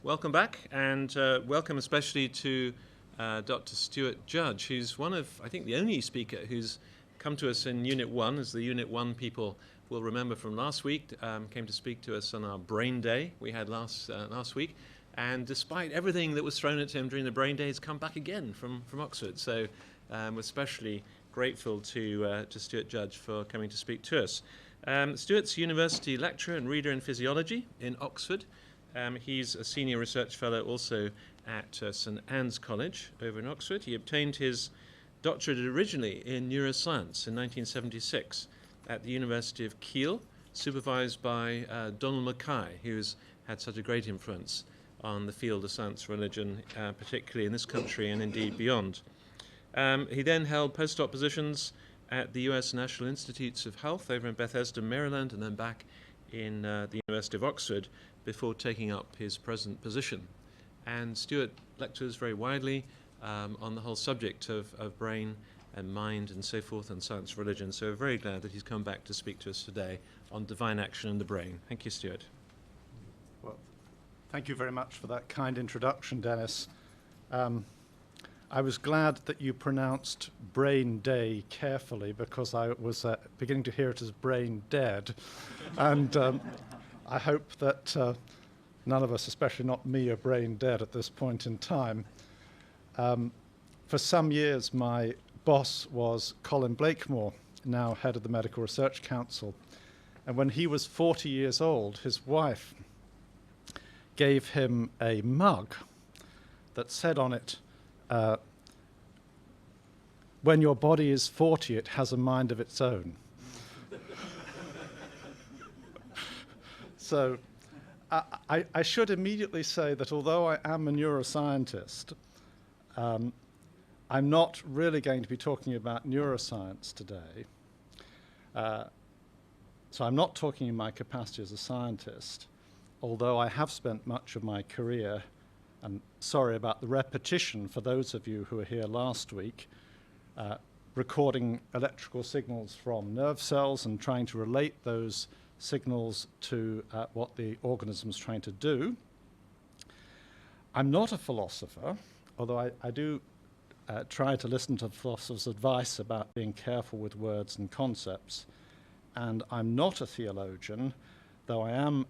Welcome back, and welcome especially to Dr. Stuart Judge, who's one of, I think, the only speaker who's come to us in Unit 1, as the Unit 1 people will remember from last week, came to speak to us on our Brain Day we had last week. And despite everything that was thrown at him during the Brain Day, he's come back again from Oxford. So we're especially grateful to Stuart Judge for coming to speak to us. Stuart's university lecturer and reader in physiology in Oxford. He's a senior research fellow also at St Anne's College over in Oxford. He obtained his doctorate originally in neuroscience in 1976 at the University of Kiel, supervised by Donald Mackay, who's had such a great influence on the field of science religion, particularly in this country and indeed beyond. He then held postdoc positions at the US National Institutes of Health over in Bethesda, Maryland, and then back in the University of Oxford before taking up his present position. And Stuart lectures very widely on the whole subject of brain and mind and so forth and science religion. So we're very glad that he's come back to speak to us today on divine action in the brain. Thank you, Stuart. Well, thank you very much for that kind introduction, Dennis. I was glad that you pronounced Brain Day carefully because I was beginning to hear it as brain dead. And I hope that none of us, especially not me, are brain dead at this point in time. For some years, my boss was Colin Blakemore, now head of the Medical Research Council. And when he was 40 years old, his wife gave him a mug that said on it, "When your body is 40, it has a mind of its own." So I should immediately say that although I am a neuroscientist, I'm not really going to be talking about neuroscience today. So I'm not talking in my capacity as a scientist, although I have spent much of my career, and sorry about the repetition for those of you who were here last week, recording electrical signals from nerve cells and trying to relate those signals to what the organism's trying to do. I'm not a philosopher, although I do try to listen to philosophers' advice about being careful with words and concepts. And I'm not a theologian, though I am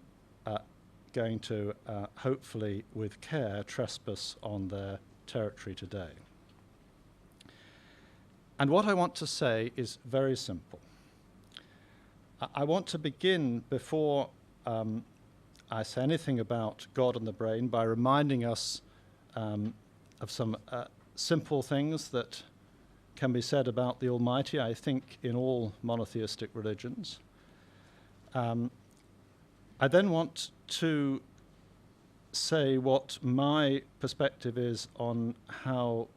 going to, hopefully with care, trespass on their territory today. And what I want to say is very simple. I want to begin, before I say anything about God and the brain, by reminding us of some simple things that can be said about the Almighty, I think, in all monotheistic religions. I then want to say what my perspective is on how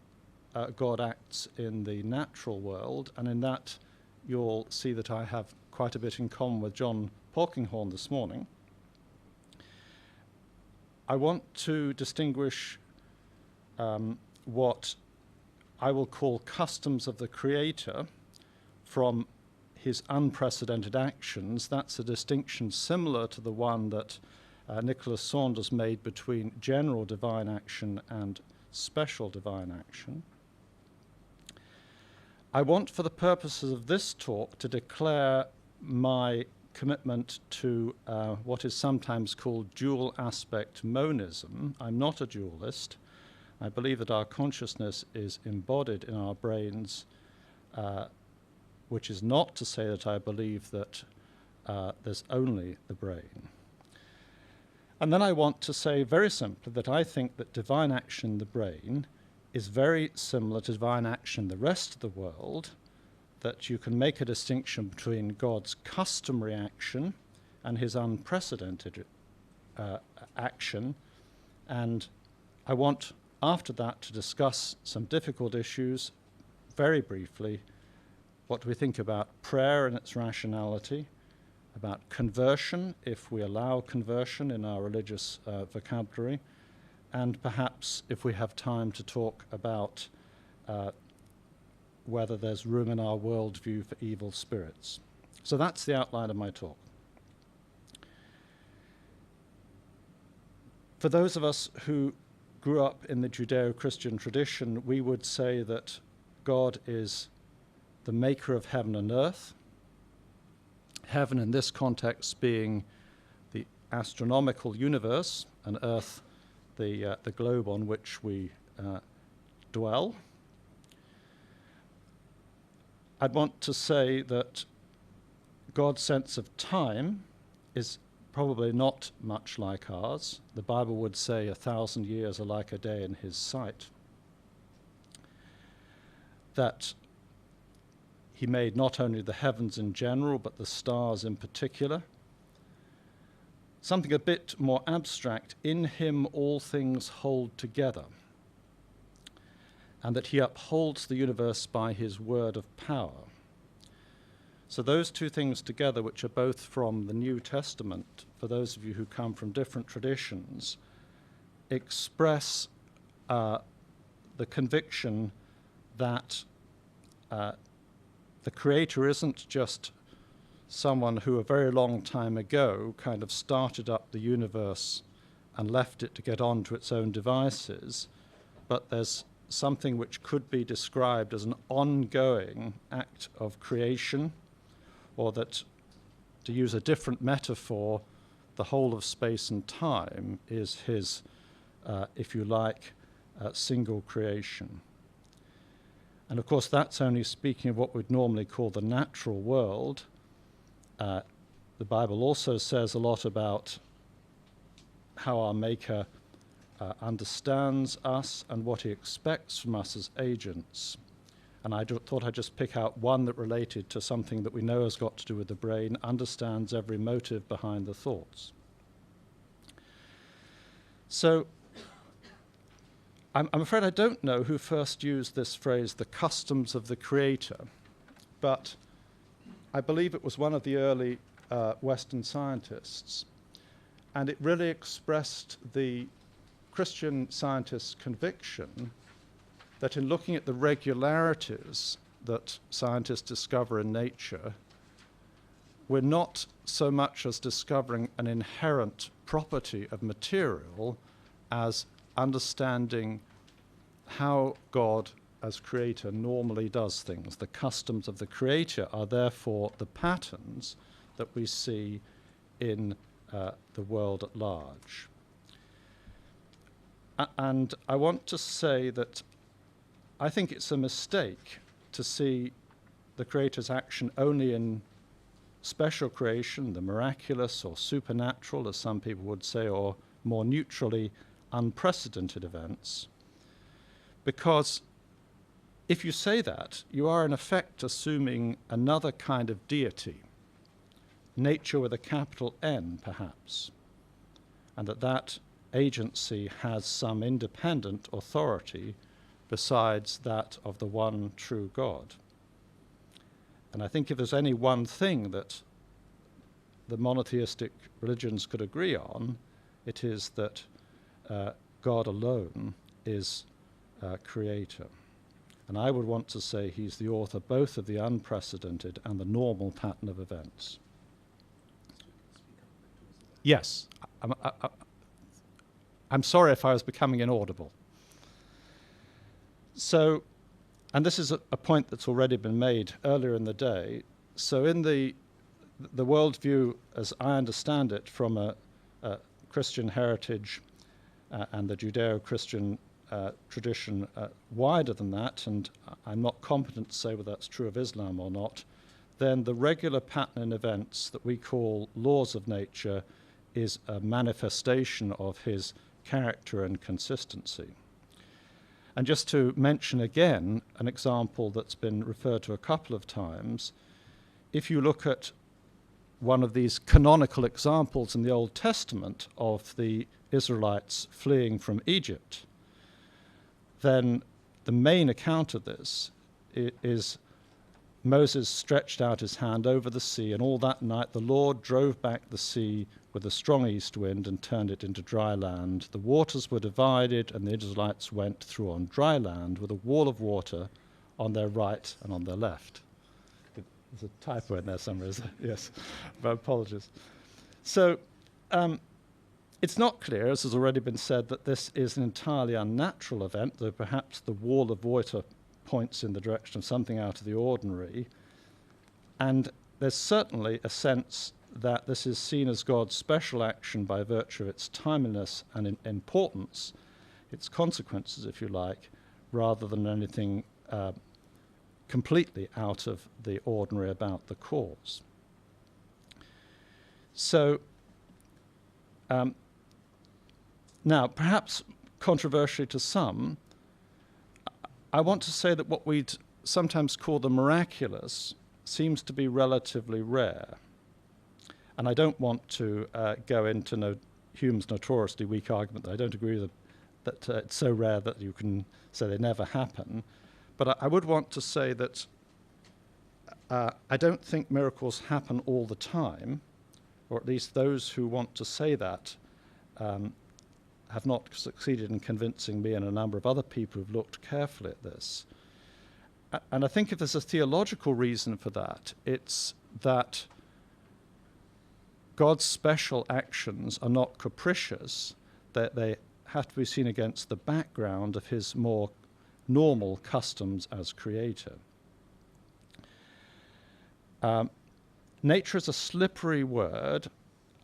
God acts in the natural world, and in that you'll see that I have quite a bit in common with John Polkinghorne this morning. I want to distinguish what I will call customs of the Creator from his unprecedented actions. That's a distinction similar to the one that Nicholas Saunders made between general divine action and special divine action. I want, for the purposes of this talk, to declare my commitment to what is sometimes called dual aspect monism. I'm not a dualist. I believe that our consciousness is embodied in our brains, which is not to say that I believe that there's only the brain. And then I want to say very simply that I think that divine action in the brain is very similar to divine action in the rest of the world, that you can make a distinction between God's customary action and his unprecedented action. And I want, after that, to discuss some difficult issues very briefly. What do we think about prayer and its rationality, about conversion, if we allow conversion in our religious vocabulary, and perhaps, if we have time, to talk about whether there's room in our worldview for evil spirits. So that's the outline of my talk. For those of us who grew up in the Judeo-Christian tradition, we would say that God is the maker of heaven and earth. Heaven in this context being the astronomical universe, and earth the globe on which we dwell. I'd want to say that God's sense of time is probably not much like ours. The Bible would say 1,000 years are like a day in his sight. That he made not only the heavens in general, but the stars in particular. Something a bit more abstract, in him all things hold together, and that he upholds the universe by his word of power. So those two things together, which are both from the New Testament, for those of you who come from different traditions, express the conviction that the Creator isn't just someone who a very long time ago kind of started up the universe and left it to get on to its own devices, but there's something which could be described as an ongoing act of creation, or that, to use a different metaphor, the whole of space and time is his, if you like, single creation. And of course, that's only speaking of what we'd normally call the natural world. The Bible also says a lot about how our Maker understands us and what he expects from us as agents. And I thought I'd just pick out one that related to something that we know has got to do with the brain, understands every motive behind the thoughts. So I'm afraid I don't know who first used this phrase, the customs of the Creator, but I believe it was one of the early Western scientists, and it really expressed the Christian scientists' conviction that in looking at the regularities that scientists discover in nature, we're not so much as discovering an inherent property of material as understanding how God as creator normally does things. The customs of the Creator are therefore the patterns that we see in the world at large. And I want to say that I think it's a mistake to see the Creator's action only in special creation, the miraculous or supernatural, as some people would say, or more neutrally, unprecedented events. Because if you say that, you are in effect assuming another kind of deity, nature with a capital N, perhaps, and that agency has some independent authority besides that of the one true God. And I think if there's any one thing that the monotheistic religions could agree on, it is that God alone is creator. And I would want to say he's the author both of the unprecedented and the normal pattern of events. Yes, I'm sorry if I was becoming inaudible. So, and this is a point that's already been made earlier in the day. So in the worldview, as I understand it, from a Christian heritage and the Judeo-Christian tradition wider than that, and I'm not competent to say whether that's true of Islam or not, then the regular pattern in events that we call laws of nature is a manifestation of his character and consistency. And just to mention again an example that's been referred to a couple of times, if you look at one of these canonical examples in the Old Testament of the Israelites fleeing from Egypt, then the main account of this is Moses stretched out his hand over the sea, and all that night the Lord drove back the sea with a strong east wind and turned it into dry land. The waters were divided, and the Israelites went through on dry land with a wall of water on their right and on their left. There's a typo in there somewhere, is there? Yes, but apologies. So It's not clear, as has already been said, that this is an entirely unnatural event, though perhaps the wall of water points in the direction of something out of the ordinary. And there's certainly a sense that this is seen as God's special action by virtue of its timeliness and importance, its consequences, if you like, rather than anything completely out of the ordinary about the cause. So, now, perhaps controversially to some, I want to say that what we'd sometimes call the miraculous seems to be relatively rare. And I don't want to go into Hume's notoriously weak argument that I don't agree that it's so rare that you can say they never happen. But I would want to say that I don't think miracles happen all the time, or at least those who want to say that have not succeeded in convincing me and a number of other people who've looked carefully at this. And I think if there's a theological reason for that, it's that God's special actions are not capricious, that they have to be seen against the background of his more normal customs as creator. Nature is a slippery word.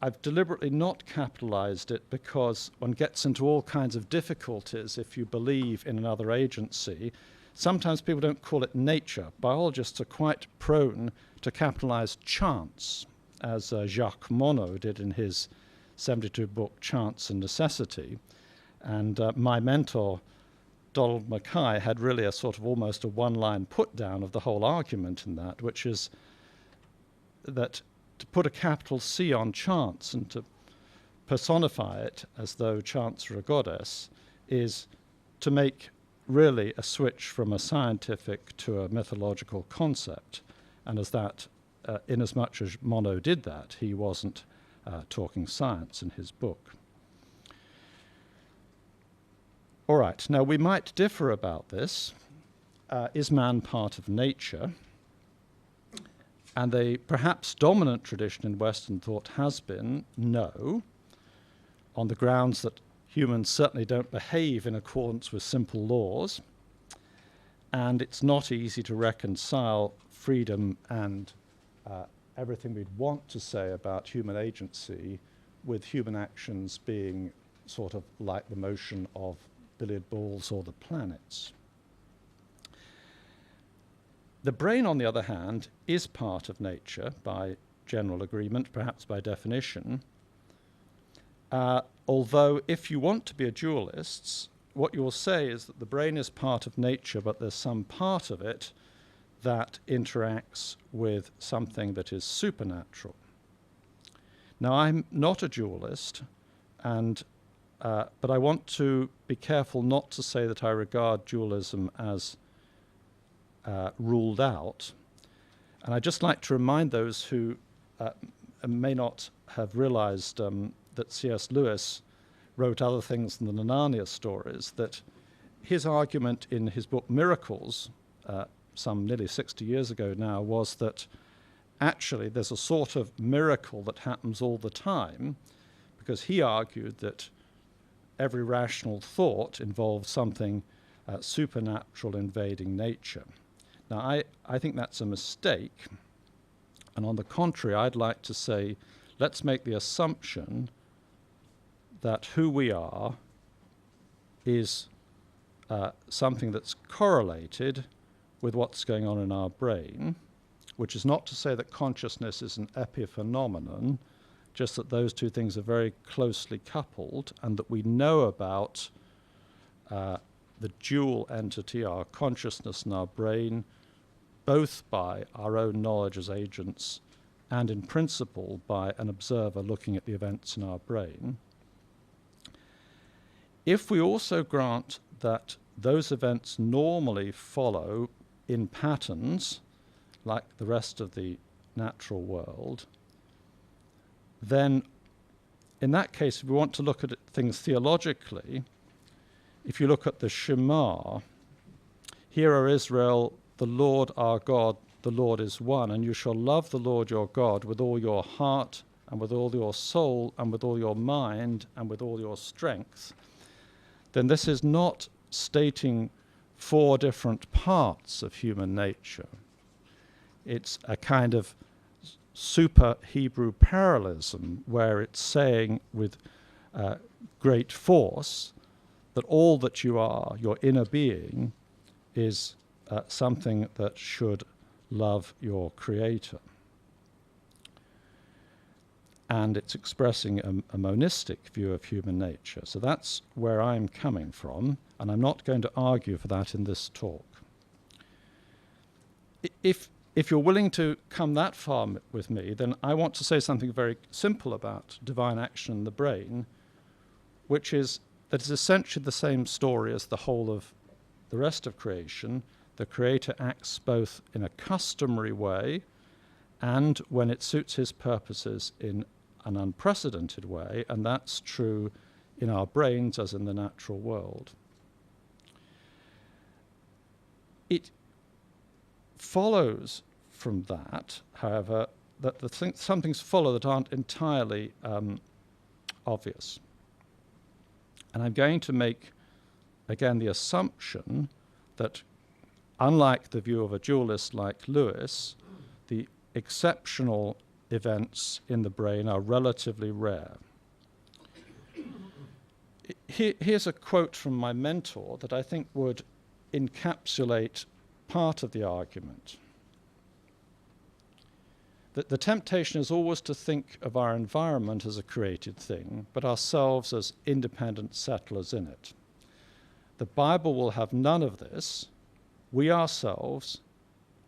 I've deliberately not capitalized it because one gets into all kinds of difficulties if you believe in another agency. Sometimes people don't call it nature. Biologists are quite prone to capitalize chance, as Jacques Monod did in his 72 book Chance and Necessity. And my mentor, Donald Mackay, had really a sort of almost a one-line put-down of the whole argument in that, which is that to put a capital C on chance and to personify it as though chance were a goddess is to make really a switch from a scientific to a mythological concept. And as that, inasmuch as Monod did that, he wasn't talking science in his book. All right, now we might differ about this. Is man part of nature? And the perhaps dominant tradition in Western thought has been no, on the grounds that humans certainly don't behave in accordance with simple laws, and it's not easy to reconcile freedom and everything we'd want to say about human agency with human actions being sort of like the motion of billiard balls or the planets. The brain, on the other hand, is part of nature by general agreement, perhaps by definition. Although if you want to be a dualist, what you'll say is that the brain is part of nature, but there's some part of it that interacts with something that is supernatural. Now, I'm not a dualist, but I want to be careful not to say that I regard dualism as ruled out. And I'd just like to remind those who may not have realized that C.S. Lewis wrote other things than the Narnia stories, that his argument in his book Miracles, some nearly 60 years ago now, was that actually there's a sort of miracle that happens all the time, because he argued that every rational thought involves something supernatural invading nature. Now, I think that's a mistake, and on the contrary, I'd like to say, let's make the assumption that who we are is something that's correlated with what's going on in our brain, which is not to say that consciousness is an epiphenomenon, just that those two things are very closely coupled, and that we know about the dual entity, our consciousness and our brain, both by our own knowledge as agents and in principle by an observer looking at the events in our brain. If we also grant that those events normally follow in patterns, like the rest of the natural world, then in that case, if we want to look at things theologically, if you look at the Shema, Hear, O Israel, the Lord our God, the Lord is one, and you shall love the Lord your God with all your heart and with all your soul and with all your mind and with all your strength, then this is not stating 4 different parts of human nature. It's a kind of super Hebrew parallelism where it's saying with great force that all that you are, your inner being, is something that should love your Creator. And it's expressing a monistic view of human nature. So that's where I'm coming from, and I'm not going to argue for that in this talk. If you're willing to come that far with me, then I want to say something very simple about divine action in the brain, which is that it's essentially the same story as the whole of the rest of creation. The Creator acts both in a customary way and, when it suits his purposes, in an unprecedented way, and that's true in our brains as in the natural world. It follows from that, however, that some things follow that aren't entirely obvious. And I'm going to make, again, the assumption that, unlike the view of a dualist like Lewis, the exceptional events in the brain are relatively rare. Here's a quote from my mentor that I think would encapsulate part of the argument. That the temptation is always to think of our environment as a created thing, but ourselves as independent settlers in it. The Bible will have none of this. We ourselves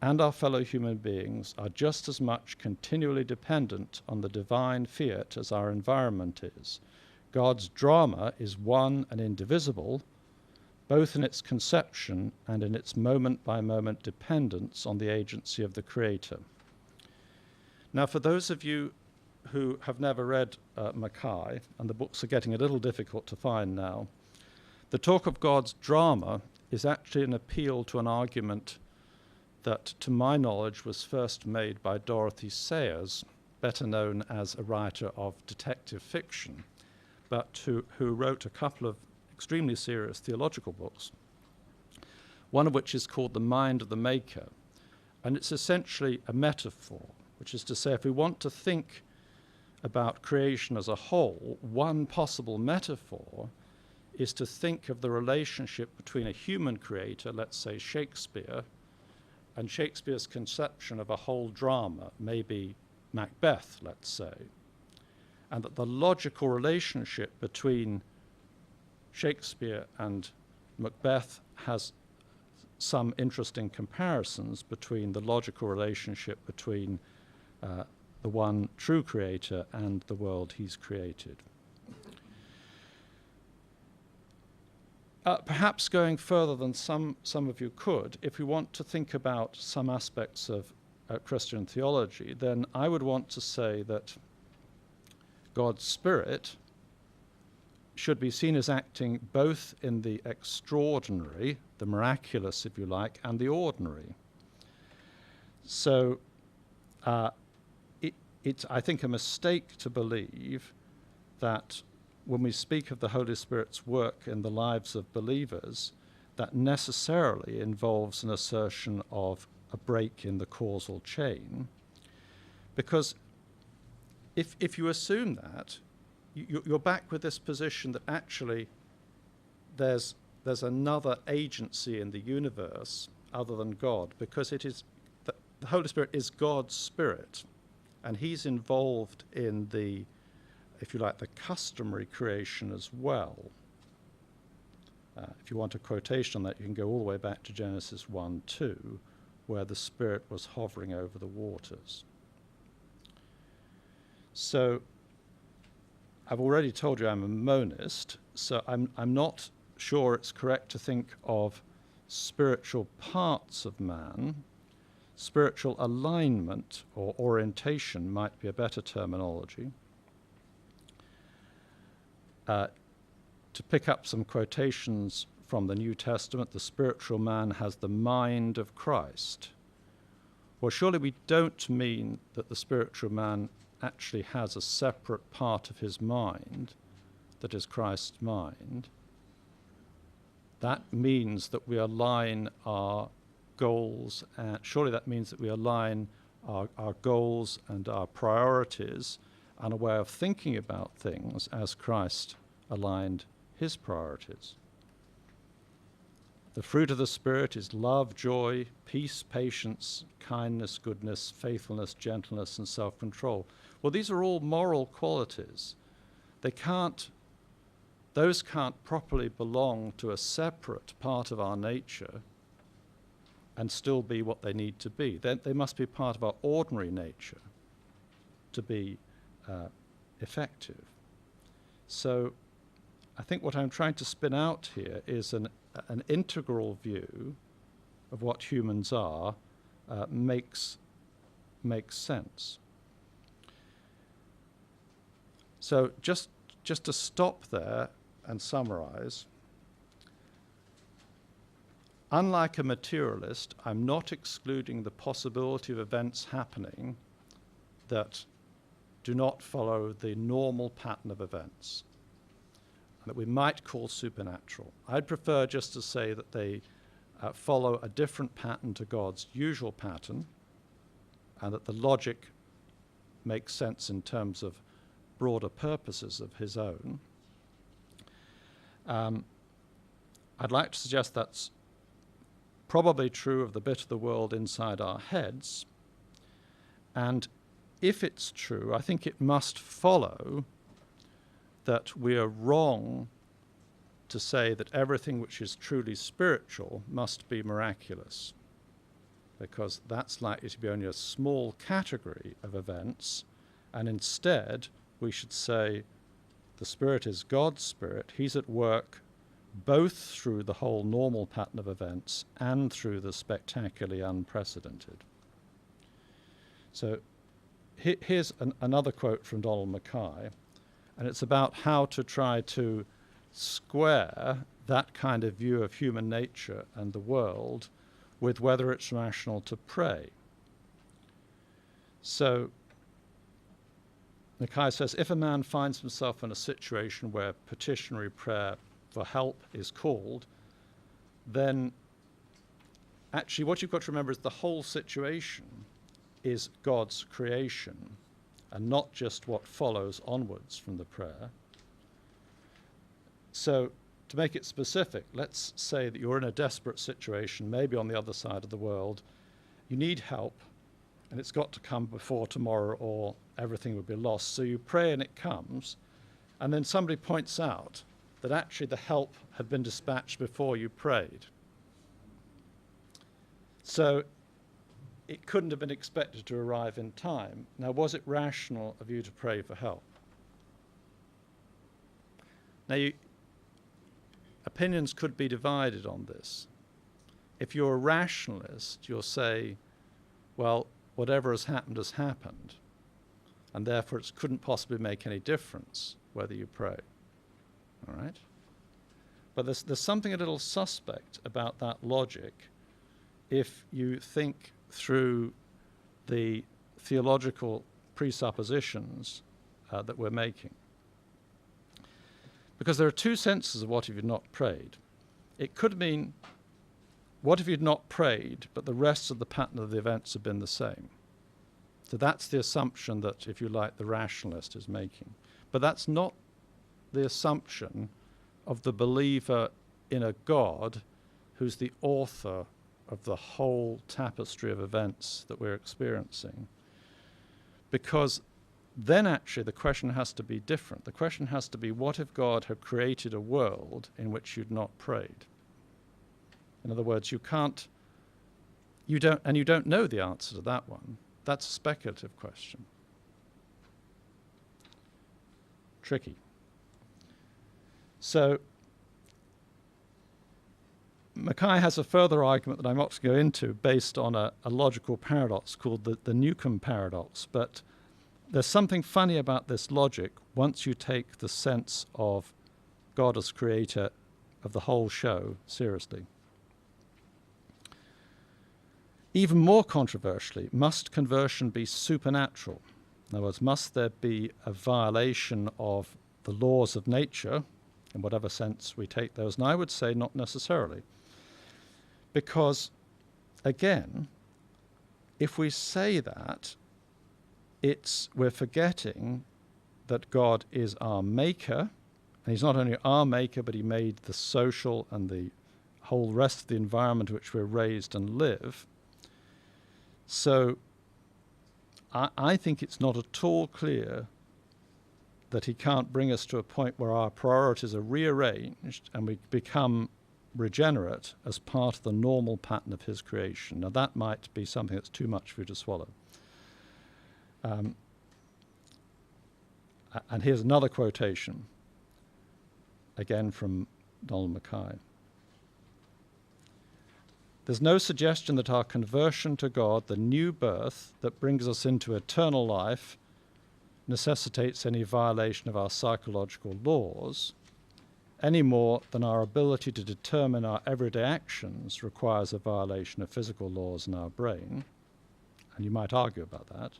and our fellow human beings are just as much continually dependent on the divine fiat as our environment is. God's drama is one and indivisible, both in its conception and in its moment-by-moment dependence on the agency of the Creator. Now, for those of you who have never read Mackay, and the books are getting a little difficult to find now, the talk of God's drama is actually an appeal to an argument that, to my knowledge, was first made by Dorothy Sayers, better known as a writer of detective fiction, but who wrote a couple of extremely serious theological books, one of which is called The Mind of the Maker. And it's essentially a metaphor, which is to say, if we want to think about creation as a whole, one possible metaphor is to think of the relationship between a human creator, let's say Shakespeare, and Shakespeare's conception of a whole drama, maybe Macbeth, let's say, and that the logical relationship between Shakespeare and Macbeth has some interesting comparisons between the logical relationship between the one true creator and the world he's created. Perhaps going further than some of you could, if we want to think about some aspects of Christian theology, then I would want to say that God's Spirit should be seen as acting both in the extraordinary, the miraculous, if you like, and the ordinary. So it's, I think, a mistake to believe that when we speak of the Holy Spirit's work in the lives of believers, that necessarily involves an assertion of a break in the causal chain. Because if you assume that, you're back with this position that actually there's another agency in the universe other than God, because it is the Holy Spirit is God's Spirit, and he's involved in the, if you like, the customary creation as well. If you want a quotation on that, you can go all the way back to Genesis 1:2, where the Spirit was hovering over the waters. So I've already told you I'm a monist, so I'm not sure it's correct to think of spiritual parts of man. Spiritual alignment or orientation might be a better terminology. To pick up some quotations from the New Testament, the spiritual man has the mind of Christ. Well, surely we don't mean that the spiritual man actually has a separate part of his mind that is Christ's mind, that means that we align our goals, and surely that means that we align our goals and our priorities and a way of thinking about things as Christ aligned his priorities. The fruit of the Spirit is love, joy, peace, patience, kindness, goodness, faithfulness, gentleness, and self-control. Well, these are all moral qualities. Those can't properly belong to a separate part of our nature and still be what they need to be. They must be part of our ordinary nature to be effective. So I think what I'm trying to spin out here is an integral view of what humans are makes sense. So just to stop there and summarize, unlike a materialist, I'm not excluding the possibility of events happening that do not follow the normal pattern of events, that we might call supernatural. I'd prefer just to say that they follow a different pattern to God's usual pattern, and that the logic makes sense in terms of broader purposes of his own. I'd like to suggest that's probably true of the bit of the world inside our heads, and if it's true, I think it must follow that we are wrong to say that everything which is truly spiritual must be miraculous, because that's likely to be only a small category of events, and instead we should say the Spirit is God's Spirit. He's at work both through the whole normal pattern of events and through the spectacularly unprecedented. So here's another quote from Donald Mackay, and it's about how to try to square that kind of view of human nature and the world with whether it's rational to pray. So Mackay says, if a man finds himself in a situation where petitionary prayer for help is called, then actually what you've got to remember is the whole situation is God's creation and not just what follows onwards from the prayer. So to make it specific, let's say that you're in a desperate situation, maybe on the other side of the world, you need help, and it's got to come before tomorrow or everything would be lost. So you pray and it comes, and then somebody points out that actually the help had been dispatched before you prayed. So it couldn't have been expected to arrive in time. Now, was it rational of you to pray for help? Now, opinions could be divided on this. If you're a rationalist, you'll say, well, whatever has happened, and therefore it couldn't possibly make any difference whether you pray. All right? But there's something a little suspect about that logic if you think through the theological presuppositions that we're making. Because there are two senses of what if you'd not prayed. It could mean, what if you'd not prayed, but the rest of the pattern of the events have been the same? So that's the assumption that, if you like, the rationalist is making. But that's not the assumption of the believer in a God who's the author of the whole tapestry of events that we're experiencing. Because then actually the question has to be different. The question has to be, what if God had created a world in which you'd not prayed? In other words, you don't know the answer to that one. That's a speculative question. Tricky. So Mackay has a further argument that I'm not going to go into based on a logical paradox called the Newcomb paradox. But there's something funny about this logic once you take the sense of God as creator of the whole show seriously. Even more controversially, must conversion be supernatural? In other words, must there be a violation of the laws of nature, in whatever sense we take those? And I would say not necessarily. Because, again, if we say that, we're forgetting that God is our maker, and he's not only our maker, but he made the social and the whole rest of the environment in which we're raised and live. So I think it's not at all clear that he can't bring us to a point where our priorities are rearranged and we become regenerate as part of the normal pattern of his creation. Now that might be something that's too much for you to swallow. And here's another quotation, again from Donald Mackay. There's no suggestion that our conversion to God, the new birth that brings us into eternal life, necessitates any violation of our psychological laws, any more than our ability to determine our everyday actions requires a violation of physical laws in our brain. And you might argue about that.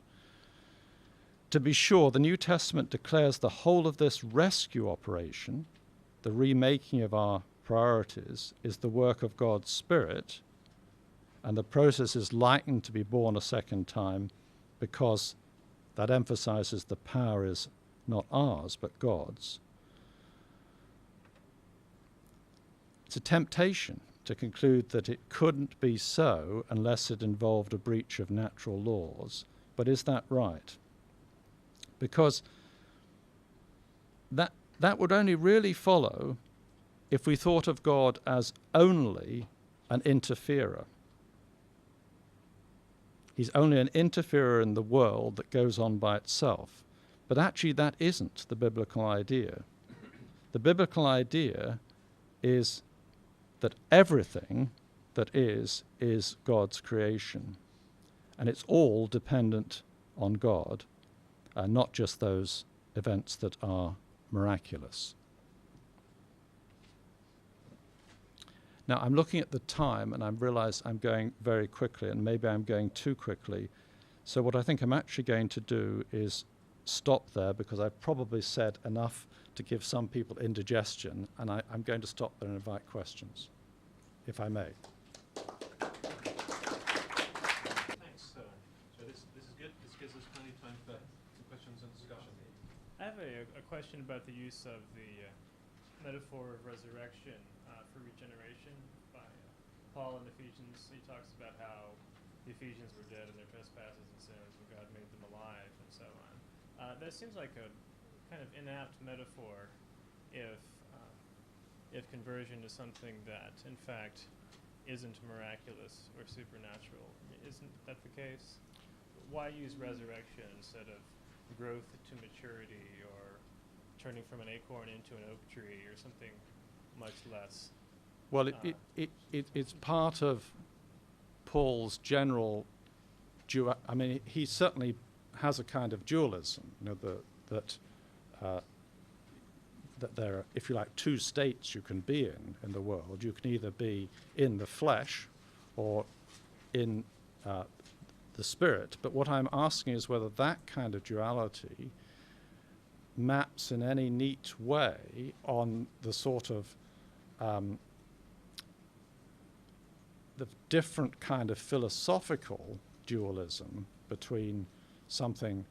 To be sure, the New Testament declares the whole of this rescue operation, the remaking of our priorities, is the work of God's Spirit, and the process is likened to be born a second time because that emphasizes the power is not ours but God's. It's a temptation to conclude that it couldn't be so unless it involved a breach of natural laws. But is that right? Because that would only really follow if we thought of God as only an interferer. He's only an interferer in the world that goes on by itself. But actually that isn't the biblical idea. The biblical idea is that everything that is God's creation. And it's all dependent on God, not just those events that are miraculous. Now, I'm looking at the time, and I realize I'm going very quickly, and maybe I'm going too quickly. So what I think I'm actually going to do is stop there, because I've probably said enough to give some people indigestion, and I'm going to stop there and invite questions, if I may. Thanks. So this is good. This gives us plenty of time for questions and discussion. I have a question about the use of the metaphor of resurrection for regeneration by Paul in Ephesians. He talks about how the Ephesians were dead in their trespasses and sins, and God made them alive, and so on. That seems like a kind of inapt metaphor if conversion is something that, in fact, isn't miraculous or supernatural. Isn't that the case? Why use resurrection instead of growth to maturity, or turning from an acorn into an oak tree, or something much less? Well, it's part of Paul's general I mean, he certainly has a kind of dualism, you know, that there are, if you like, two states you can be in the world. You can either be in the flesh or in the spirit. But what I'm asking is whether that kind of duality maps in any neat way on the sort of the different kind of philosophical dualism between something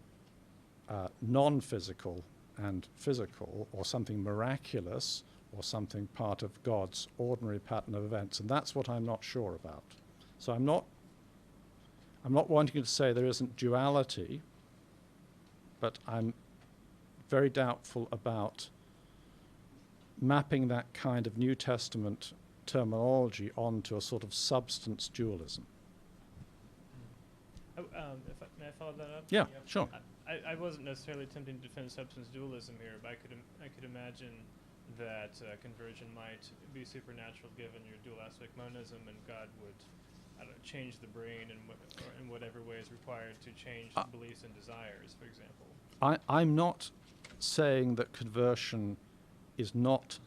non-physical and physical, or something miraculous, or something part of God's ordinary pattern of events. And that's what I'm not sure about. So I'm not wanting to say there isn't duality, but I'm very doubtful about mapping that kind of New Testament terminology onto a sort of substance dualism. May I follow that up? Yeah, sure. I wasn't necessarily attempting to defend substance dualism here, but I could imagine that conversion might be supernatural given your dual aspect monism, and God would, I don't know, change the brain in whatever way is required to change beliefs and desires, for example. I'm not saying that conversion is not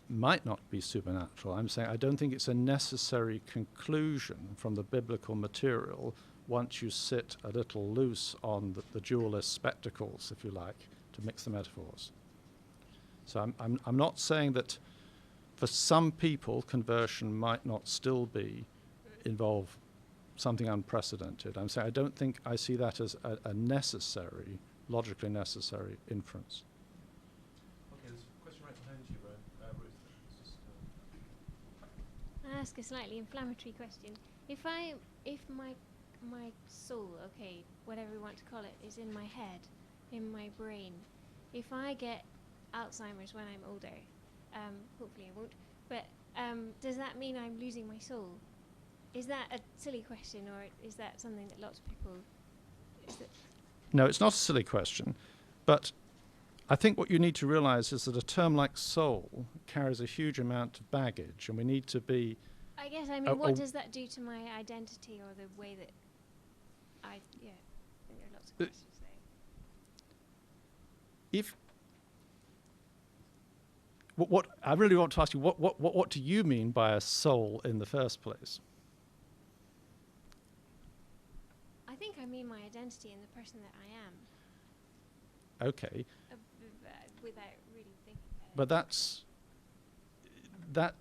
might not be supernatural. I'm saying I don't think it's a necessary conclusion from the biblical material once you sit a little loose on the dualist spectacles, if you like, to mix the metaphors. So I'm not saying that for some people conversion might not still involve something unprecedented. I'm saying I don't think I see that as a necessary, logically necessary inference. Okay, there's a question right behind you, Ruth. I'll ask a slightly inflammatory question. If my soul, okay, whatever you want to call it, is in my head, in my brain, if I get Alzheimer's when I'm older, hopefully I won't, but does that mean I'm losing my soul? Is that a silly question, or is that something that lots of people... No, it's not a silly question, but I think what you need to realize is that a term like soul carries a huge amount of baggage, and we need to be... I guess, I mean, what does that do to my identity or the way that I think there are lots of questions there. If... What I really want to ask you, what do you mean by a soul in the first place? I think I mean my identity and the person that I am. Okay. Without really thinking about But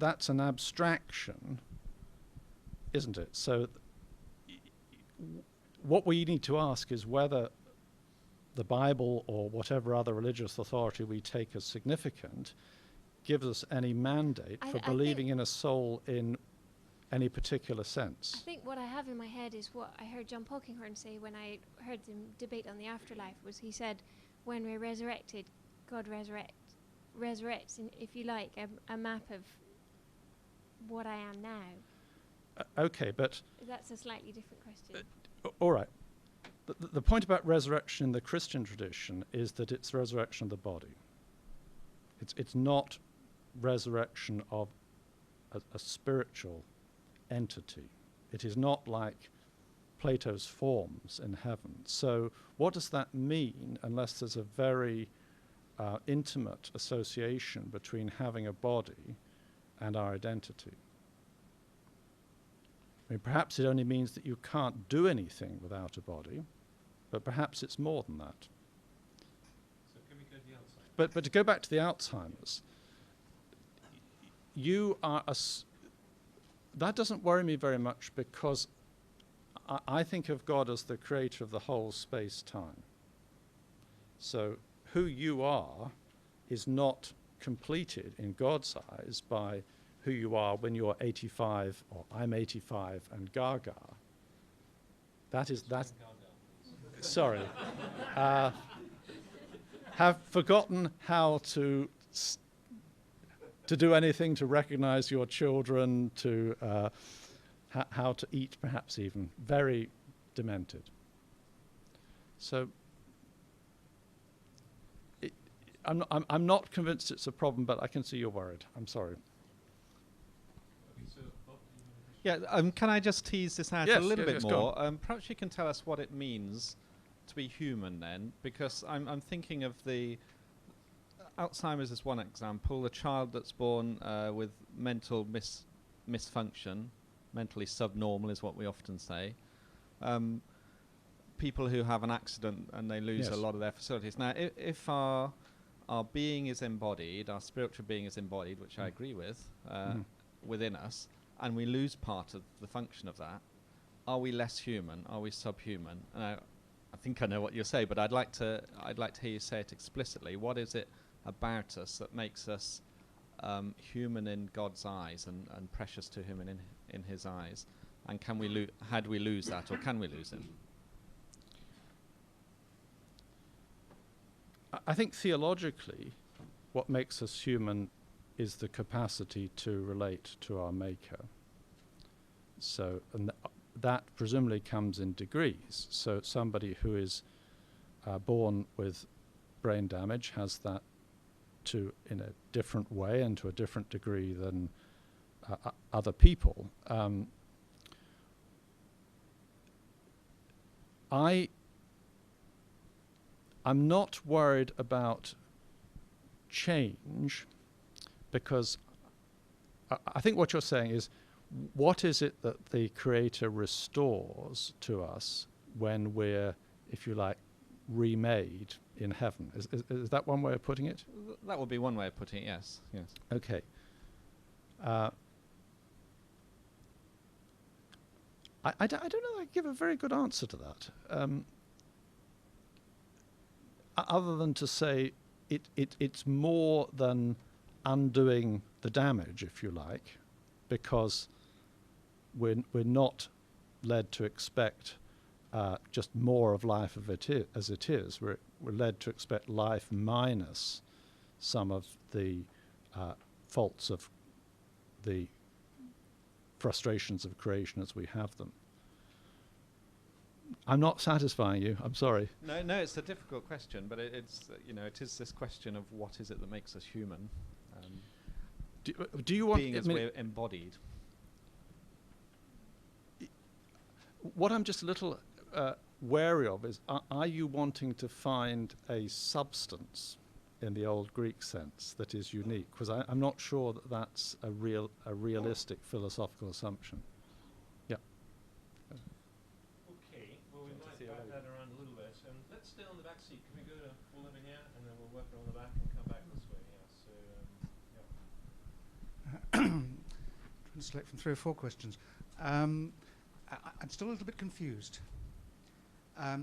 that's an abstraction, isn't it? So what we need to ask is whether the Bible or whatever other religious authority we take as significant gives us any mandate for believing in a soul in any particular sense. I think what I have in my head is what I heard John Polkinghorne say when I heard them debate on the afterlife, was he said, when we're resurrected, God resurrects, in, if you like, a map of what I am now. Okay, but... That's a slightly different question. All right. The point about resurrection in the Christian tradition is that it's resurrection of the body. It's not resurrection of a spiritual entity. It is not like Plato's forms in heaven. So what does that mean unless there's a very intimate association between having a body and our identity? I mean, perhaps it only means that you can't do anything without a body, but perhaps it's more than that. So can we go to the outside? But to go back to the Alzheimer's, you are that doesn't worry me very much, because I think of God as the creator of the whole space-time. So who you are is not completed in God's eyes by who you are when you're 85, or I'm 85 and Gaga. That is that. Sorry. Have forgotten how to do anything to recognize your children, to how to eat, perhaps even. Very demented. So I'm not convinced it's a problem, but I can see you're worried. I'm sorry. Yeah, can I just tease this out a little bit more? Perhaps you can tell us what it means to be human then, because I'm thinking of the Alzheimer's as one example, a child that's born with mental misfunction, mentally subnormal is what we often say. People who have an accident and they lose a lot of their facilities. Now, if our being is embodied, our spiritual being is embodied, which I agree with, within us, and we lose part of the function of that, are we less human? Are we subhuman? And I think I know what you'll say, but I'd like to hear you say it explicitly. What is it about us that makes us human in God's eyes and precious to Him in His eyes? And can we how do we lose that, or can we lose it? I think theologically, what makes us human is the capacity to relate to our Maker. So, and that presumably comes in degrees. So somebody who is born with brain damage has that in a different way and to a different degree than other people. I'm not worried about change, because I think what you're saying is what is it that the Creator restores to us when we're, if you like, remade in heaven? Is that one way of putting it? That would be one way of putting it, yes. Yes. Okay. I don't know that I give a very good answer to that. Other than to say it's more than undoing the damage, if you like, because we're not led to expect just more of life as it is. We're led to expect life minus some of the faults of the frustrations of creation as we have them. I'm not satisfying you. I'm sorry. No, it's a difficult question, but it's it is this question of what is it that makes us human. Do you want being as we're embodied? What I'm just a little wary of is, are you wanting to find a substance in the old Greek sense that is unique? Because I'm not sure that that's a realistic philosophical assumption. Yeah. Okay, well we might back that around a little bit. Let's stay on the back seat. Can we go to all over here and then we'll work around the back and come back this way? Yeah. So Trying to select from 3 or 4 questions. I'm still a little bit confused.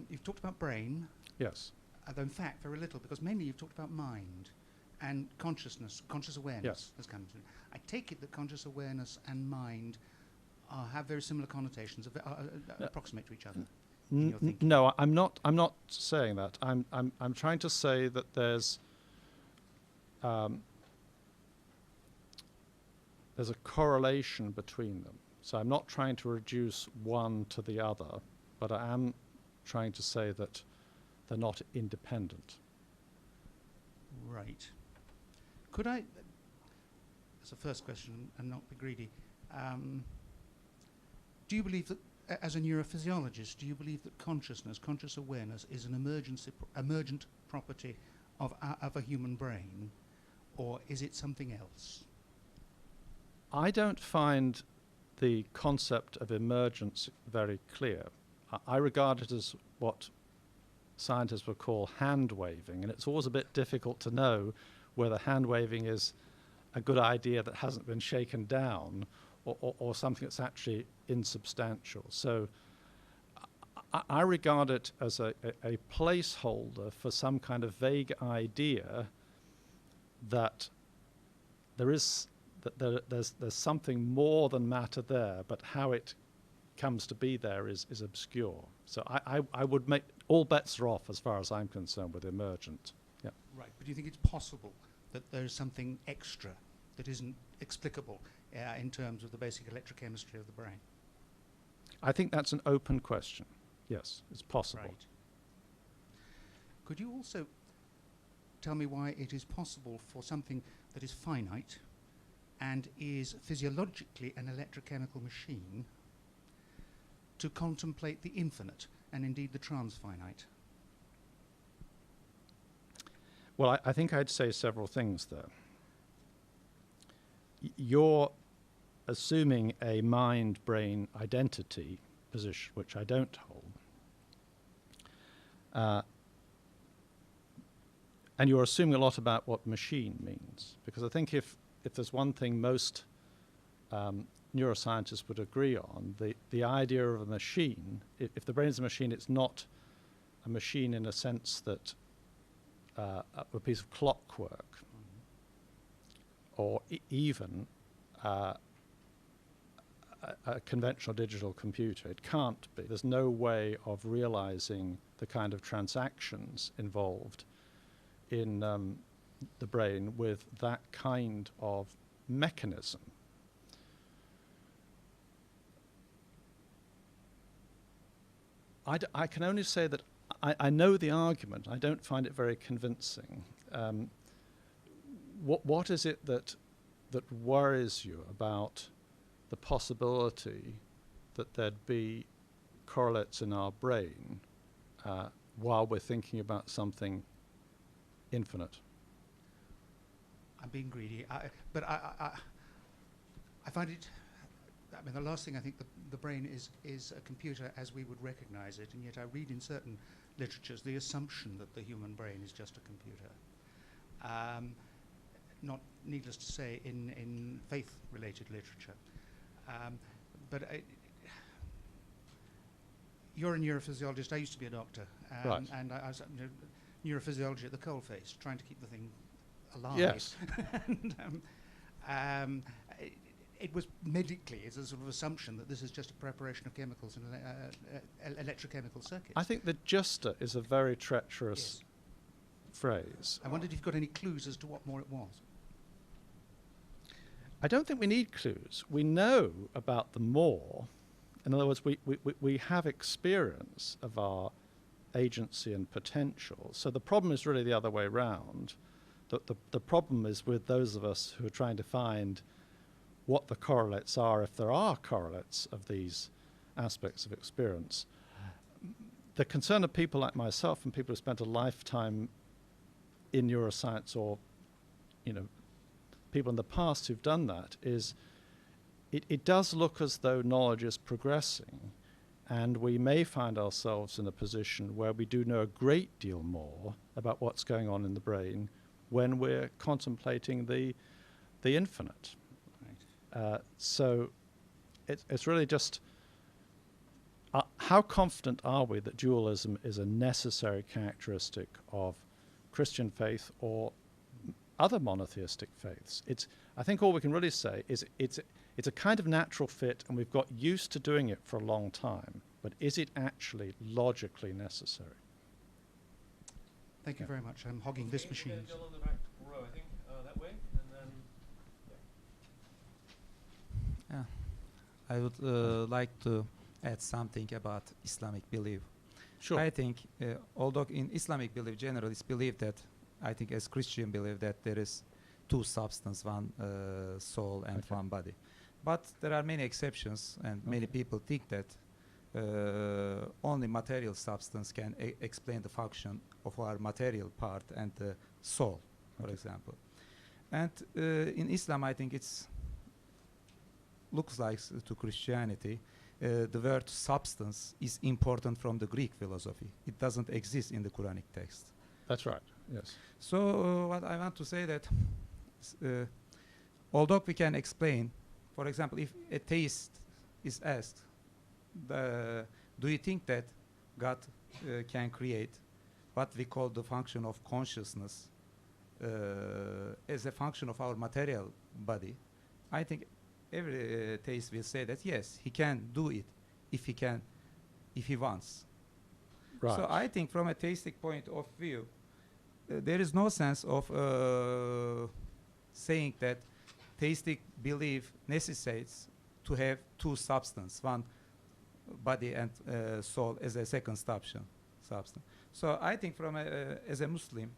You've talked about brain. Yes. Though in fact very little, because mainly you've talked about mind and consciousness, conscious awareness. Yes. Has come to. I take it that conscious awareness and mind have very similar connotations, approximate to each other. in your thinking. No, I'm not saying that. I'm trying to say that there's a correlation between them. So I'm not trying to reduce one to the other, but I am trying to say that they're not independent. Right. Could I, as a first question and not be greedy, do you believe that, as a neurophysiologist, do you believe that consciousness, conscious awareness, is an emergent property of a human brain, or is it something else? I don't find the concept of emergence very clear. I regard it as what scientists would call hand-waving, and it's always a bit difficult to know whether hand-waving is a good idea that hasn't been shaken down or something that's actually insubstantial. So I regard it as a placeholder for some kind of vague idea that there's something more than matter there, but how it comes to be there is obscure. So I would make all bets are off as far as I'm concerned with emergent. Yeah. Right, but do you think it's possible that there's something extra that isn't explicable in terms of the basic electrochemistry of the brain? I think that's an open question. Yes, it's possible. Right. Could you also tell me why it is possible for something that is finite and is physiologically an electrochemical machine to contemplate the infinite and indeed the transfinite? Well, I think I'd say several things there. You're assuming a mind-brain identity position, which I don't hold. And you're assuming a lot about what machine means. Because I think if there's one thing most neuroscientists would agree on, the idea of a machine, if the brain is a machine, it's not a machine in a sense that a piece of clockwork, or even a conventional digital computer. It can't be. There's no way of realizing the kind of transactions involved in the brain with that kind of mechanism. I can only say that I know the argument. I don't find it very convincing. What is it that worries you about the possibility that there'd be correlates in our brain while we're thinking about something infinite? I'm being greedy, but I find it I mean, the last thing I think the brain is a computer as we would recognize it, and yet I read in certain literatures the assumption that the human brain is just a computer. Not needless to say in faith-related literature. But you're a neurophysiologist. I used to be a doctor, Right. and I was neurophysiology at the coalface, trying to keep the thing alive. Yes. And, it was medically, it's a sort of assumption that this is just a preparation of chemicals in electrochemical circuits. I think that justa is a very treacherous phrase. I wondered if you've got any clues as to what more it was. I don't think we need clues. We know about the more. In other words, we have experience of our agency and potential. So the problem is really the other way round. The problem is with those of us who are trying to find what the correlates are, if there are correlates of these aspects of experience. The concern of people like myself and people who spent a lifetime in neuroscience, or people in the past who've done that, is it does look as though knowledge is progressing, and we may find ourselves in a position where we do know a great deal more about what's going on in the brain when we're contemplating the infinite. So it's really just how confident are we that dualism is a necessary characteristic of Christian faith or other monotheistic faiths? I think all we can really say is it's a kind of natural fit, and we've got used to doing it for a long time. But is it actually logically necessary? Thank you very much. I'm hogging this machine. John on the back row, I think, that way, and then. Yeah. I would like to add something about Islamic belief. Sure. I think, although in Islamic belief generally it's believed that, I think as Christian belief that there is two substance, one soul and one body. But there are many exceptions, and many people think that only material substance can explain the function of our material part and the soul, for example. And in Islam, I think it's looks like to Christianity, the word substance is important from the Greek philosophy. It doesn't exist in the Quranic text. That's right, yes. So what I want to say that, although we can explain, for example, if a theist is asked, do you think that God can create what we call the function of consciousness as a function of our material body? I think every theist will say that yes, he can do it if he wants. Right. So I think from a theistic point of view, there is no sense of saying that theistic belief necessitates to have two substance, one body and soul as a second substance. So I think from as a Muslim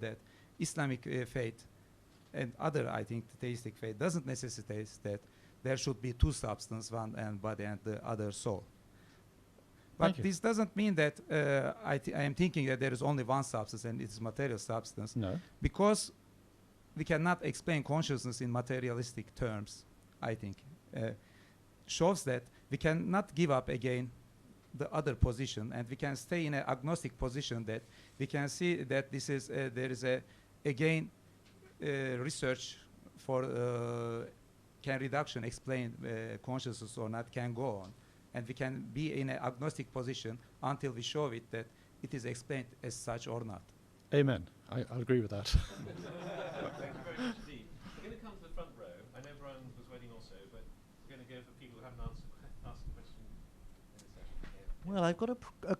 that Islamic faith and other, I think, theistic faith doesn't necessitate that there should be two substance, one and body and the other soul. But this doesn't mean that I am thinking that there is only one substance and it's material substance. No. Because we cannot explain consciousness in materialistic terms, I think. Shows that we cannot give up again the other position, and we can stay in an agnostic position that we can see that this is there is again research for can reduction explain consciousness or not can go on, and we can be in an agnostic position until we show it that it is explained as such or not. Amen. I'll agree with that. Thank you very much indeed. We're going to come to the front row. I know Brian was waiting also, but we're going to go for people who haven't asked a question in this session. Yeah. Well, I've got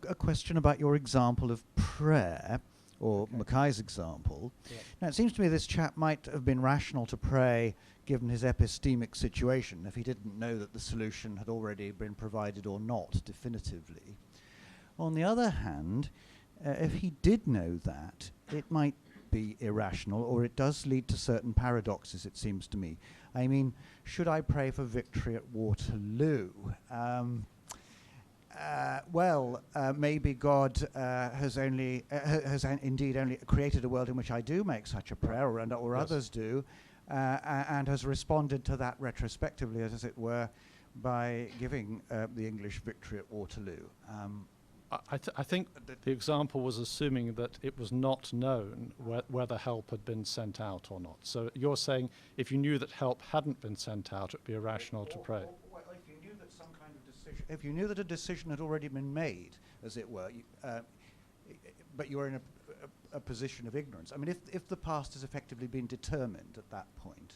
a question about your example of prayer, or Mackay's example. Yeah. Now, it seems to me this chap might have been rational to pray given his epistemic situation if he didn't know that the solution had already been provided or not definitively. On the other hand, if he did know that, it might be irrational, or it does lead to certain paradoxes, it seems to me. I mean, should I pray for victory at Waterloo? Maybe God has indeed only created a world in which I do make such a prayer, or Yes. others do, and has responded to that retrospectively, as it were, by giving the English victory at Waterloo. I think the example was assuming that it was not known whether help had been sent out or not. So you're saying if you knew that help hadn't been sent out, it would be irrational to pray. Well, if you knew that some kind of decision, if you knew that a decision had already been made, as it were, but you were in a position of ignorance. I mean, if the past has effectively been determined at that point,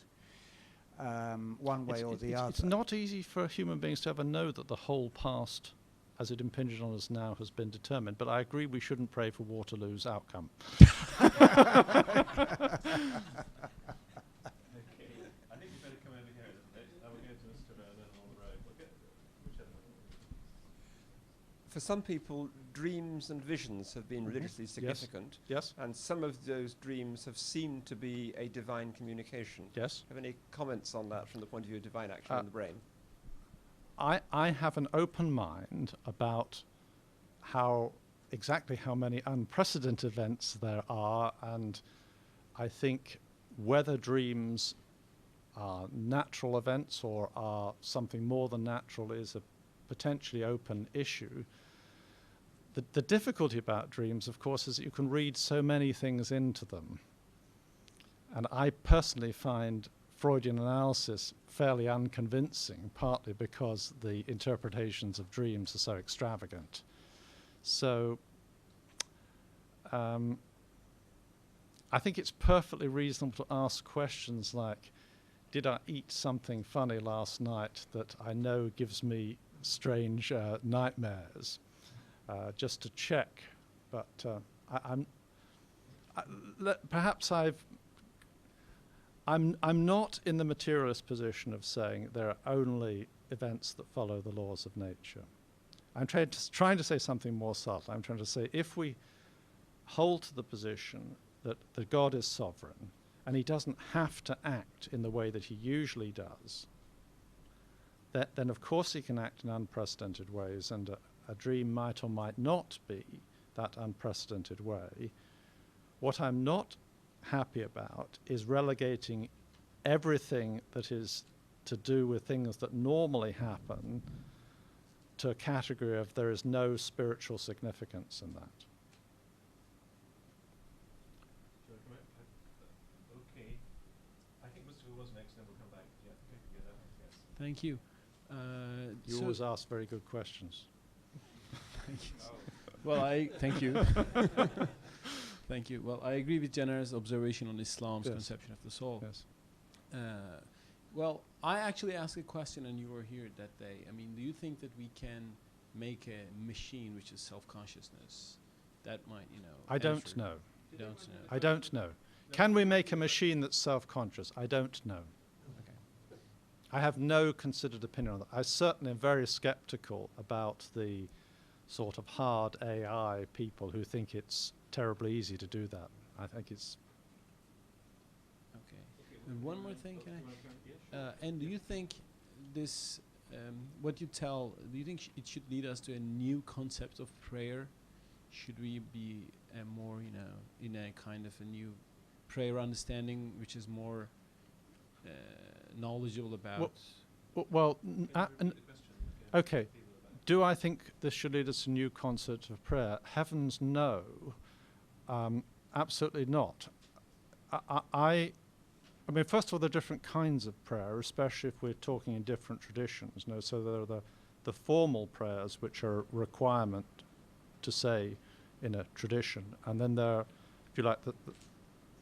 one way or the other. It's not easy for human beings to ever know that the whole past, as it impinges on us now, has been determined. But I agree we shouldn't pray for Waterloo's outcome. Okay, I think you better come over here. I will go to Mr. Vernon on the road. Whichever. For some people, dreams and visions have been religiously significant. Yes. And some of those dreams have seemed to be a divine communication. Yes. Have any comments on that from the point of view of divine action in the brain? I have an open mind about exactly how many unprecedented events there are, and I think whether dreams are natural events or are something more than natural is a potentially open issue. The difficulty about dreams, of course, is that you can read so many things into them. And I personally find Freudian analysis fairly unconvincing, partly because the interpretations of dreams are so extravagant. So I think it's perfectly reasonable to ask questions like, did I eat something funny last night that I know gives me strange nightmares? Just to check, but perhaps I'm not in the materialist position of saying there are only events that follow the laws of nature. I'm trying to say something more subtle. I'm trying to say if we hold to the position that God is sovereign and he doesn't have to act in the way that he usually does, then of course he can act in unprecedented ways, and a dream might or might not be that unprecedented way. What I'm not happy about is relegating everything that is to do with things that normally happen to a category of there is no spiritual significance in that. Okay. I think Mr. was next, then we'll come back. Yeah, together. Yes. Thank you. You always ask very good questions. Well, thank you. Thank you. Well, I agree with Jenner's observation on Islam's conception of the soul. Yes. Well, I actually asked a question, and you were here that day. I mean, do you think that we can make a machine which is self-consciousness that might, I don't know. You don't know. I don't know. Can we make a machine that's self-conscious? I don't know. Okay. I have no considered opinion on that. I certainly am very skeptical about the sort of hard AI people who think it's terribly easy to do that. I think it's... Okay. And one more thing, can I? And do you think this, what you tell, do you think it should lead us to a new concept of prayer? Should we be more, in a kind of a new prayer understanding, which is more knowledgeable about? Okay. Do I think this should lead us to a new concept of prayer? Heavens, no. Absolutely not. I mean, first of all, there are different kinds of prayer, especially if we're talking in different traditions. So there are the formal prayers, which are a requirement to say in a tradition, and then there are, if you like,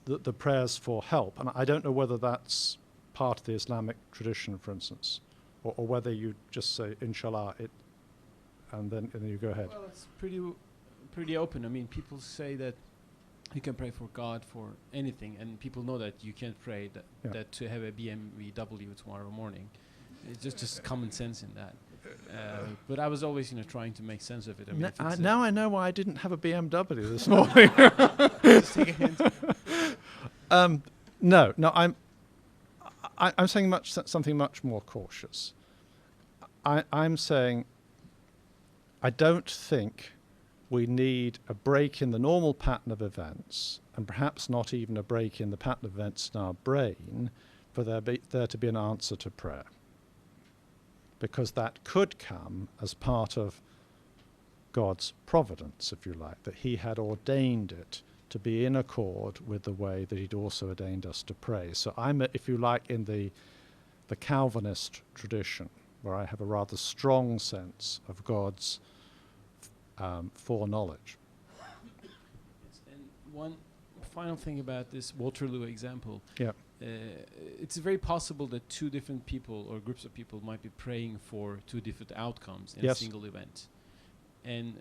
the prayers for help. And I don't know whether that's part of the Islamic tradition, for instance, or whether you just say, inshallah, and then you go ahead. Well, it's pretty open. I mean, people say that you can pray for God for anything, and people know that you can't pray that to have a BMW tomorrow morning. It's just common sense in that. But I was always, trying to make sense of it. I mean, now I know why I didn't have a BMW this morning. Just take a hint. No, I'm saying something much more cautious. I'm saying I don't think we need a break in the normal pattern of events, and perhaps not even a break in the pattern of events in our brain, for there to be an answer to prayer. because that could come as part of God's providence, if you like, that he had ordained it to be in accord with the way that he'd also ordained us to pray. So I'm, if you like, in the Calvinist tradition, where I have a rather strong sense of God's foreknowledge. And one final thing about this Waterloo example. Yeah. It's very possible that two different people or groups of people might be praying for two different outcomes in a single event. And,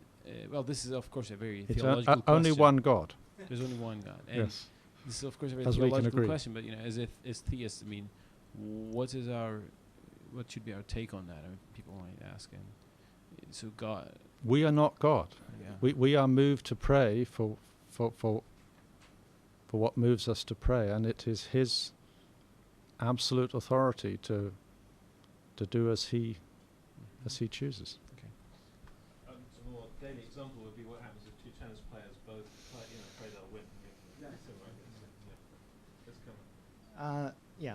well, this is, of course, a very theological question. Only one God. There's only one God. And yes. This is, of course, a very as theological question, but, as theists, I mean, what should be our take on that? I mean, people might ask. And so God... We are not God. Yeah. We are moved to pray for what moves us to pray, and it is his absolute authority to do as he chooses. Okay. A more daily example would be what happens if two tennis players both pray they'll win.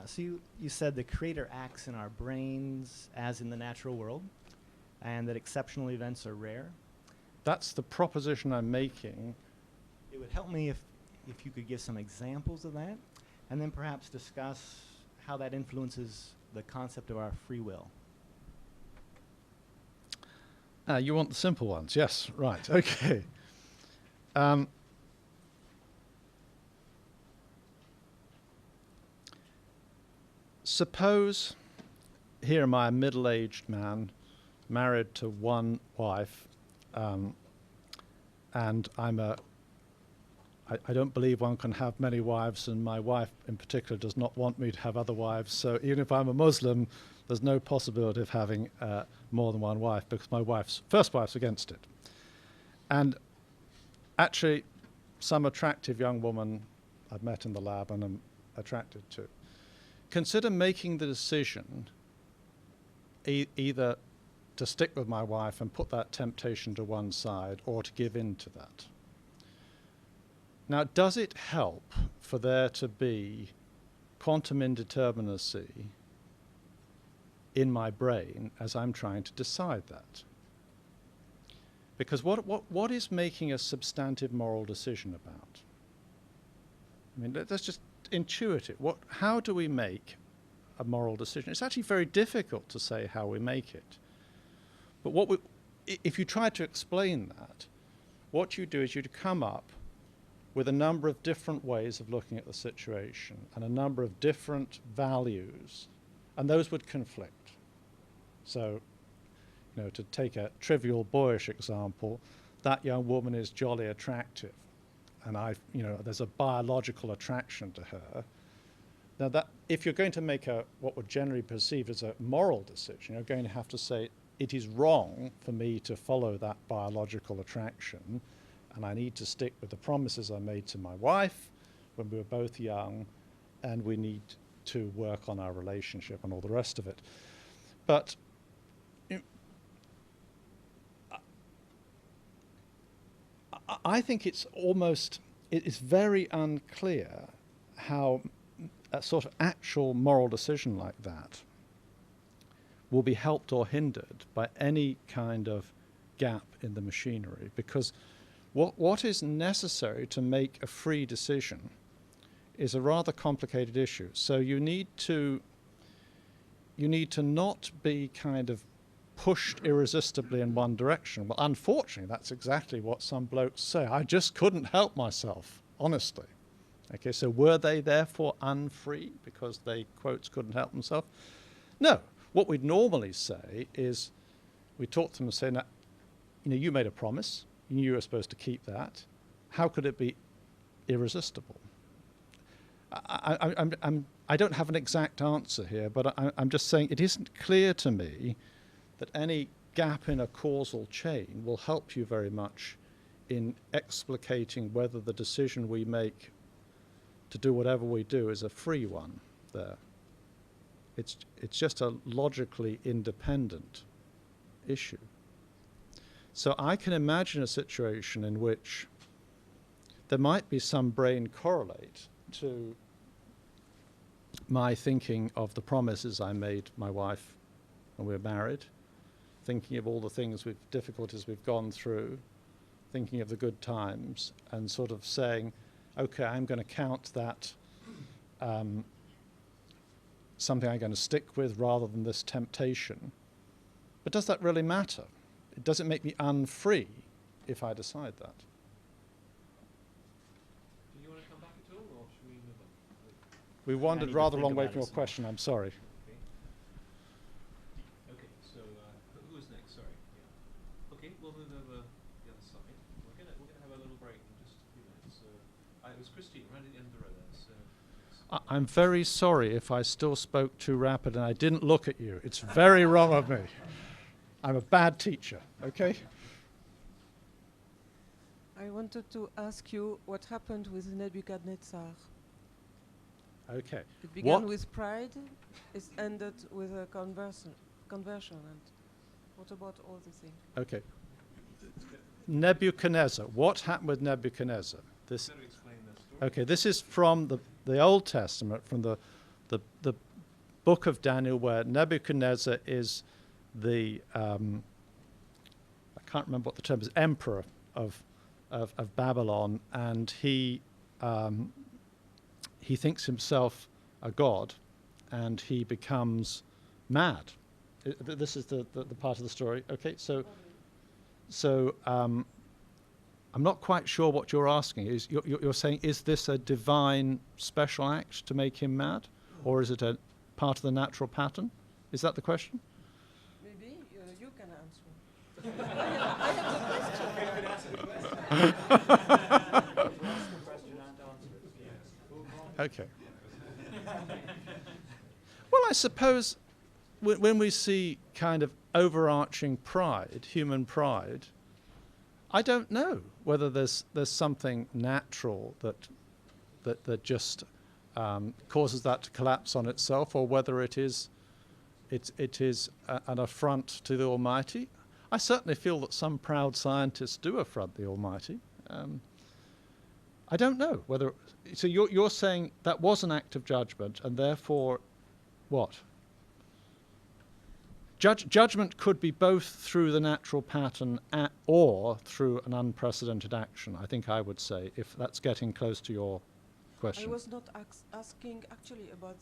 So you said the Creator acts in our brains as in the natural world, and that exceptional events are rare. That's the proposition I'm making. It would help me if you could give some examples of that, and then perhaps discuss how that influences the concept of our free will. You want the simple ones? Yes, right, okay. Suppose here am I, a middle-aged man, married to one wife, and I don't believe one can have many wives, and my wife in particular does not want me to have other wives. So even if I'm a Muslim, there's no possibility of having more than one wife, because my first wife's against it. And actually, some attractive young woman I've met in the lab and am attracted to. Consider making the decision either to stick with my wife and put that temptation to one side, or to give in to that. Now, does it help for there to be quantum indeterminacy in my brain as I'm trying to decide that? Because what is making a substantive moral decision about? I mean, that's just intuitive. How do we make a moral decision? It's actually very difficult to say how we make it. But if you try to explain that, what you do is you come up with a number of different ways of looking at the situation and a number of different values, and those would conflict. So, to take a trivial boyish example, that young woman is jolly attractive, and there's a biological attraction to her. Now, that if you're going to make what would generally be perceived as a moral decision, you're going to have to say it is wrong for me to follow that biological attraction, and I need to stick with the promises I made to my wife when we were both young, and we need to work on our relationship and all the rest of it. But I think it's very unclear how a sort of actual moral decision like that will be helped or hindered by any kind of gap in the machinery, because what is necessary to make a free decision is a rather complicated issue. So you need to not be kind of pushed irresistibly in one direction. Well, unfortunately, that's exactly what some blokes say. I just couldn't help myself, honestly. Okay, so were they therefore unfree because they, quotes, couldn't help themselves? No. What we'd normally say is, we talk to them and say, now, you made a promise. You were supposed to keep that. How could it be irresistible? I don't have an exact answer here, but I'm just saying it isn't clear to me that any gap in a causal chain will help you very much in explicating whether the decision we make to do whatever we do is a free one there. It's just a logically independent issue. So I can imagine a situation in which there might be some brain correlate to my thinking of the promises I made my wife when we're married, thinking of all the difficulties we've gone through, thinking of the good times, and sort of saying, okay, I'm going to count that something I'm going to stick with rather than this temptation. But does that really matter? Does it make me unfree if I decide that? Do you want to come back at all, or should we move on? We wandered rather a long way from your question, I'm sorry. Okay, so who is next? Sorry. Yeah. Okay, we'll move over the other side. We're gonna have a little break in just a few minutes. It was Christine right at the end of the row there. So I'm very sorry if I still spoke too rapid and I didn't look at you. It's very wrong of me. I'm a bad teacher, okay? I wanted to ask you what happened with Nebuchadnezzar. Okay. It began with pride, it ended with a conversion, and what about all the things? Okay. Nebuchadnezzar. What happened with Nebuchadnezzar? This. better explain that story. Okay, this is from the Old Testament, from the book of Daniel, where Nebuchadnezzar is the I can't remember what the term is, emperor of Babylon, and he thinks himself a god, and he becomes mad. This is the part of the story. Okay, so I'm not quite sure what you're asking. You're saying, is this a divine special act to make him mad, or is it a part of the natural pattern? Is that the question? Maybe you can answer. I have the question. Okay. Well, I suppose when we see kind of overarching pride, human pride, I don't know whether there's something natural that just causes that to collapse on itself, or whether it is an affront to the Almighty. I certainly feel that some proud scientists do affront the Almighty. I don't know whether. So you're saying that was an act of judgment, and therefore, what? Judgment could be both through the natural pattern or through an unprecedented action, I think I would say, if that's getting close to your question. I was not asking actually about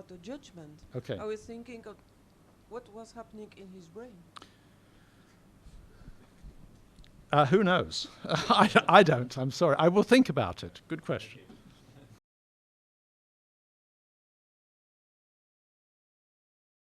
the judgment. Okay. I was thinking of what was happening in his brain. Who knows? I don't. I'm sorry. I will think about it. Good question.